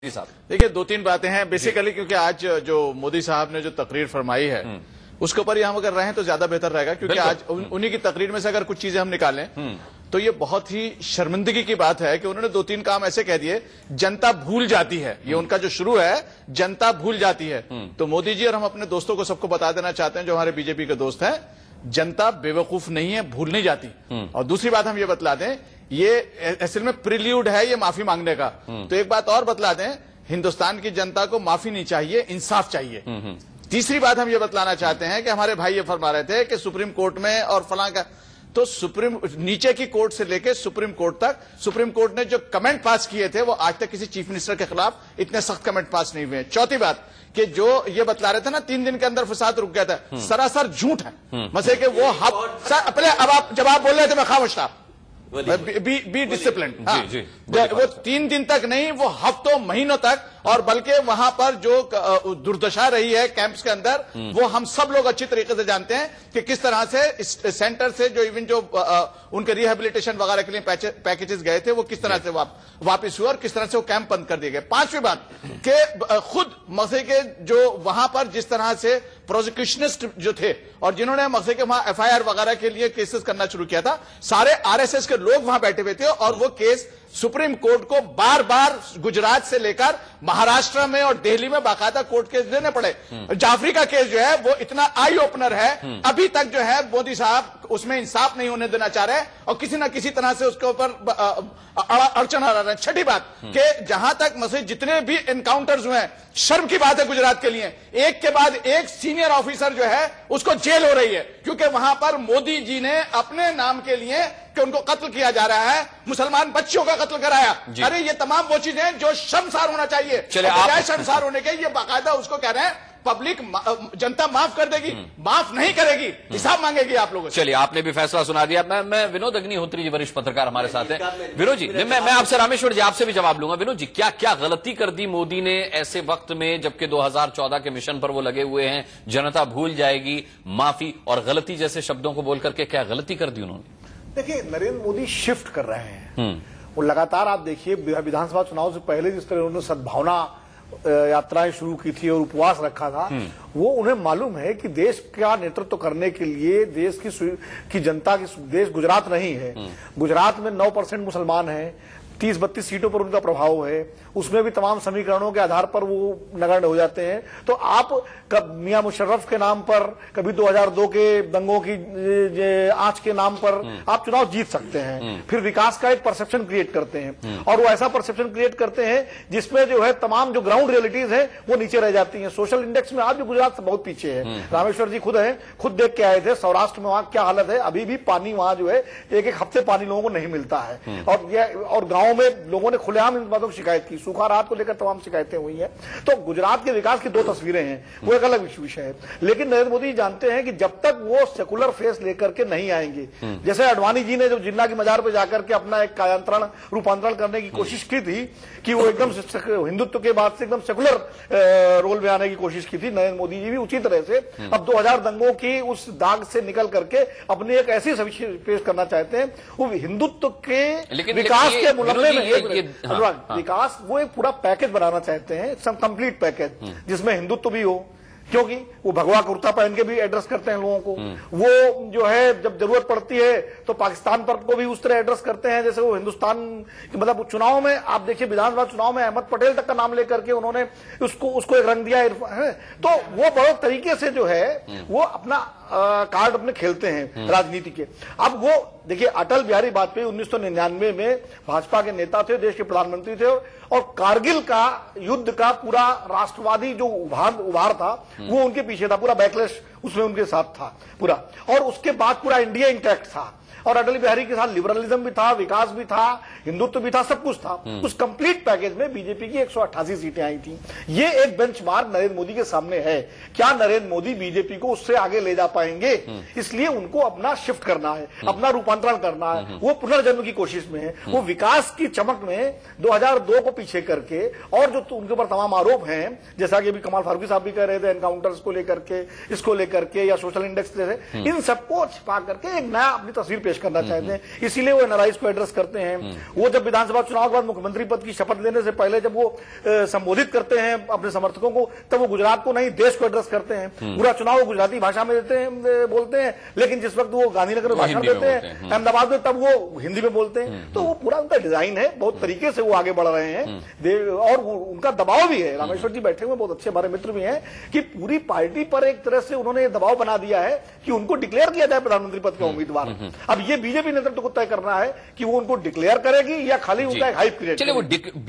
देखिए, दो तीन बातें हैं बेसिकली, क्योंकि आज जो मोदी साहब ने जो तकरीर फरमाई है उसके ऊपर ही हम अगर रहें तो ज्यादा बेहतर रहेगा, क्योंकि आज उन्हीं की तकरीर में से अगर कुछ चीजें हम निकालें तो ये बहुत ही शर्मिंदगी की बात है कि उन्होंने दो तीन काम ऐसे कह दिए, जनता भूल जाती है। ये उनका जो शुरू है, जनता भूल जाती है। तो मोदी जी और हम अपने दोस्तों को सबको बता देना चाहते हैं, जो हमारे बीजेपी के दोस्त हैं, जनता बेवकूफ नहीं है, भूल नहीं जाती। और दूसरी बात हम ये बतला दें, ये असल में प्रिल्यूड है ये माफी मांगने का। तो एक बात और बतला दें, हिंदुस्तान की जनता को माफी नहीं चाहिए, इंसाफ चाहिए। तीसरी बात हम ये बतलाना चाहते हैं कि हमारे भाई ये फरमा रहे थे कि सुप्रीम कोर्ट में और फलां का, तो सुप्रीम नीचे की कोर्ट से लेकर सुप्रीम कोर्ट तक, सुप्रीम कोर्ट ने जो कमेंट पास किए थे वो आज तक किसी चीफ मिनिस्टर के खिलाफ इतने सख्त कमेंट पास नहीं हुए। चौथी बात कि जो ये बतला रहे थे ना 3 दिन के अंदर फसाद रुक गया था, सरासर झूठ है। मसे के वो पहले अब आप जब आप बोल रहे थे मैं खामोश था, बी डिसिप्लिन। वो 3 दिन तक नहीं, वो हफ्तों महीनों तक, और बल्कि वहां पर जो दुर्दशा रही है कैंप्स के अंदर, वो हम सब लोग अच्छी तरीके से जानते हैं कि किस तरह से इस सेंटर से जो इवन जो उनके रिहेबिलिटेशन वगैरह के लिए पैकेजेस गए थे वो किस तरह से वापस हुए और किस तरह से वो कैंप बंद कर दिए गए। पांचवी बात कि खुद मकसे के जो वहां पर जिस तरह से प्रोसिक्यूशनिस्ट जो थे और जिन्होंने मकसे के वहां एफआईआर वगैरह के लिए केसेस करना शुरू किया था, सारे आरएसएस के लोग वहां बैठे हुए थे और वो केस सुप्रीम कोर्ट को बार बार गुजरात से लेकर महाराष्ट्र में और दिल्ली में बाकायदा कोर्ट केस देने पड़े। जाफरी का केस जो है वो इतना आई ओपनर है, अभी तक जो है मोदी साहब उसमें इंसाफ नहीं होने देना चाह रहे हैं और किसी ना किसी तरह से उसके ऊपर अड़चन आ रहा है। छठी बात कि जहां तक मसले जितने भी एनकाउंटर्स हुए हैं, शर्म की बात है गुजरात के लिए, एक के बाद एक सीनियर ऑफिसर जो है उसको जेल हो रही है, क्योंकि वहां पर मोदी जी ने अपने नाम के लिए कि उनको कत्ल किया जा रहा है, मुसलमान बच्चियों का कत्ल कराया। अरे ये तमाम वो चीजें जो शर्मसार होना चाहिए, बजाय शर्मसार होने के ये बाकायदा उसको कह रहे हैं पब्लिक जनता माफ कर देगी, माफ नहीं करेगी, हिसाब मांगेगी आप लोगों से। चलिए, आपने भी फैसला सुना दिया। मैं विनोद अग्निहोत्री जी, वरिष्ठ पत्रकार हमारे साथ हैं। विनोद जी, मैं आपसे, रामेश्वर जी आपसे भी जवाब लूंगा। विनोद जी, क्या क्या गलती कर दी मोदी ने ऐसे वक्त में, जबकि 2014 के मिशन पर वो लगे हुए हैं, जनता भूल जाएगी, माफी और गलती जैसे शब्दों को बोल करके क्या गलती कर दी उन्होंने? देखिए, नरेंद्र मोदी शिफ्ट कर रहे हैं। वो लगातार आप देखिए विधानसभा चुनाव से पहले जिस तरह उन्होंने सद्भावना यात्राएं शुरू की थी और उपवास रखा था, वो उन्हें मालूम है कि देश का नेतृत्व करने के लिए देश की जनता की, देश गुजरात नहीं है, गुजरात में 9% मुसलमान हैं, 30-32 सीटों पर उनका प्रभाव है, उसमें भी तमाम समीकरणों के आधार पर वो नगण्य हो जाते हैं। तो आप कब मियां मुशर्रफ के नाम पर, कभी 2002 के दंगों की आंच के नाम पर आप चुनाव जीत सकते हैं, फिर विकास का एक परसेप्शन क्रिएट करते हैं और वो ऐसा परसेप्शन क्रिएट करते हैं जिसमें जो है तमाम जो ग्राउंड रियलिटीज है वो नीचे रह जाती हैं। सोशल इंडेक्स में आज भी गुजरात से बहुत पीछे है। रामेश्वर जी खुद है, खुद देख के आए थे सौराष्ट्र में वहां क्या हालत है, अभी भी पानी वहां जो है एक हफ्ते पानी लोगों को नहीं मिलता है और गांव में लोगों ने खुलेआम इन बातों की शिकायत की, सूखा रात को लेकर तमाम शिकायतें हुई हैं। तो गुजरात के विकास की 2 तस्वीरें हैं, वो एक अलग विषय है। लेकिन नरेंद्र मोदी जानते हैं कि जब तक वो सेकुलर फेस लेकर के नहीं आएंगे, जैसे अडवाणी जी ने जब जिन्ना की मजार पर जाकर के अपना एक रूपांतरण करने की कोशिश की थी कि वो एकदम हिंदुत्व के बाद से एकदम सेकुलर रोल में आने की कोशिश की थी, नरेंद्र मोदी जी भी उसी तरह से अब 2000 दंगों की उस दाग से निकल करके अपने एक ऐसी छवि पेश करना चाहते हैं, वो हिंदुत्व के विकास के मुलम्मे में विकास, वो एक पूरा पैकेज बनाना चाहते हैं, सम कंप्लीट पैकेज जिसमें हिंदुत्व भी हो, क्योंकि वो भगवा कुर्ता पहन के भी एड्रेस करते हैं लोगों को, वो जो है जब जरूरत पड़ती है तो पाकिस्तान पर को भी उस तरह एड्रेस करते हैं जैसे वो हिंदुस्तान, मतलब चुनाव में आप देखिए विधानसभा चुनाव में अहमद पटेल तक का नाम लेकर के उन्होंने उसको एक रंग दिया है। तो वो बड़े तरीके से जो है वो अपना कार्ड अपने खेलते हैं राजनीति के। अब वो देखिए, अटल बिहारी वाजपेयी 1999 में भाजपा के नेता थे, देश के प्रधानमंत्री थे और कारगिल का युद्ध का पूरा राष्ट्रवादी जो उभार था वो उनके पीछे था, पूरा बैकलैश उसमें उनके साथ था पूरा, और उसके बाद पूरा इंडिया इंटैक्ट था और अटल बिहारी के साथ लिबरलिज्म भी था, विकास भी था, हिंदुत्व भी था, सब कुछ था। उस कंप्लीट पैकेज में बीजेपी की 188 सीटें आई थी। ये एक बेंचमार्क नरेंद्र मोदी के सामने है। क्या नरेंद्र मोदी बीजेपी को उससे आगे ले जा पाएंगे? इसलिए उनको अपना शिफ्ट करना है, अपना रूपांतरण करना है, वो पुनर्जन्म की कोशिश में है, वो विकास की चमक में 2002 को पीछे करके और जो उनके ऊपर तमाम आरोप हैं, जैसा कि अभी कमाल फारूकी साहब भी कह रहे थे, एनकाउंटर्स को लेकर के, इसको लेकर के या सोशल इंडेक्स जैसे, इन सबको छिपा करके एक नया अपनी तस्वीर पेश पेश करना चाहते हैं, इसीलिए वो एनआरआईज को एड्रेस करते हैं। वो जब विधानसभा चुनाव के बाद मुख्यमंत्री पद की शपथ लेने से पहले जब वो संबोधित करते हैं अपने समर्थकों को, तब वो गुजरात को नहीं देश को एड्रेस करते हैं। पूरा चुनाव वो गुजराती भाषा में देते हैं, बोलते हैं, लेकिन जिस वक्त वो गांधीनगर में भाषण देते हैं अहमदाबाद में, तब वो हिंदी में बोलते हैं। तो वो पूरा उनका डिजाइन है, बहुत तरीके से वो आगे बढ़ रहे हैं और उनका दबाव भी है। रामेश्वर जी बैठे हुए बहुत अच्छे हमारे मित्र भी हैं कि पूरी पार्टी पर एक तरह से उन्होंने दबाव बना दिया है कि उनको डिक्लेयर किया जाए प्रधानमंत्री पद का उम्मीदवार। अब ये बीजेपी नेतृत्व को तय करना है कि वो उनको डिक्लेयर करेगी या खाली उनका एक हाइप क्रिएट। चलिए वो बीजेपी